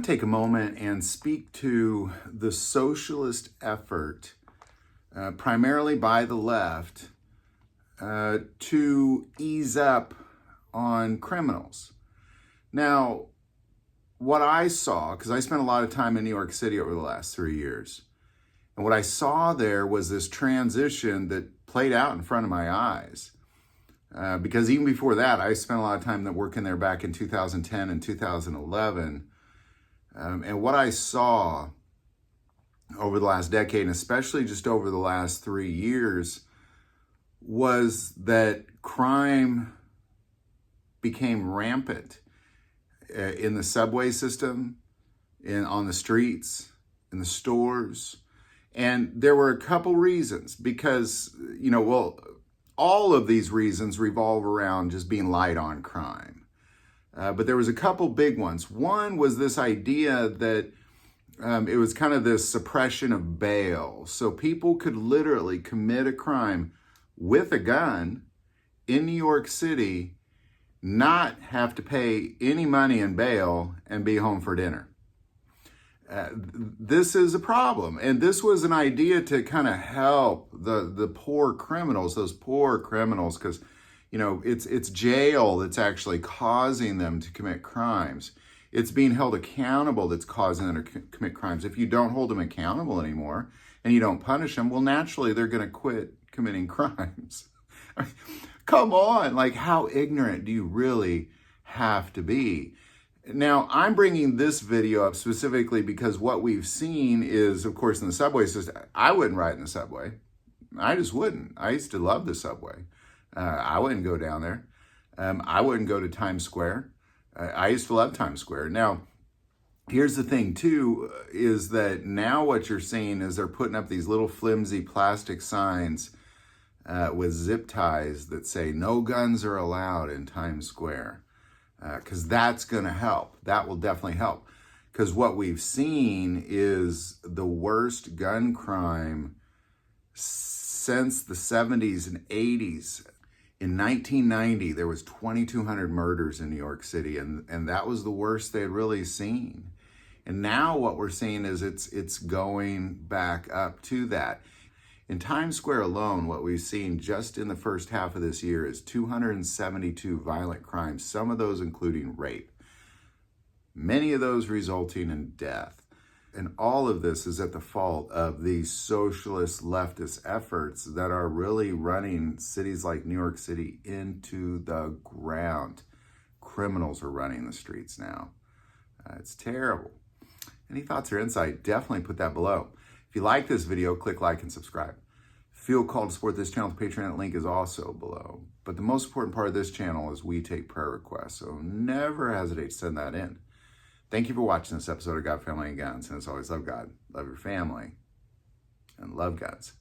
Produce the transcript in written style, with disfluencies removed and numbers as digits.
take a moment and speak to the socialist effort, primarily by the left, to ease up on criminals. Now, what I saw, because I spent a lot of time in New York City over the last 3 years, and what I saw there was this transition that played out in front of my eyes. Because even before that, I spent a lot of time working there back in 2010 and 2011. And what I saw over the last decade, and especially just over the last 3 years, was that crime became rampant in the subway system, on the streets, in the stores. And there were a couple reasons because, all of these reasons revolve around just being light on crime. But there was a couple big ones. One was this idea that it was kind of this suppression of bail. So people could literally commit a crime with a gun in New York City, not have to pay any money in bail, and be home for dinner. This is a problem. And this was an idea to kind of help the poor criminals, those poor criminals, because, it's jail that's actually causing them to commit crimes. It's being held accountable that's causing them to commit crimes. If you don't hold them accountable anymore and you don't punish them, well, naturally, they're going to quit committing crimes. Come on, how ignorant do you really have to be? Now, I'm bringing this video up specifically because what we've seen is, of course, in the subway system. I wouldn't ride in the subway. I just wouldn't. I used to love the subway. I wouldn't go down there. I wouldn't go to Times Square. I used to love Times Square. Now, here's the thing, too, is that now what you're seeing is they're putting up these little flimsy plastic signs with zip ties that say, "No guns are allowed in Times Square." Because that's going to help. That will definitely help. Because what we've seen is the worst gun crime since the 70s and 80s. In 1990, there was 2,200 murders in New York City, and that was the worst they had really seen. And now what we're seeing is it's going back up to that. In Times Square alone, what we've seen just in the first half of this year is 272 violent crimes, some of those including rape, many of those resulting in death. And all of this is at the fault of these socialist leftist efforts that are really running cities like New York City into the ground. Criminals are running the streets now. It's terrible. Any thoughts or insight, definitely put that below. If you like this video, click like and subscribe. Feel called to support this channel. The Patreon link is also below. But the most important part of this channel is we take prayer requests, so never hesitate to send that in. Thank you for watching this episode of God, Family, and Guns. And as always, love God, love your family, and love guns.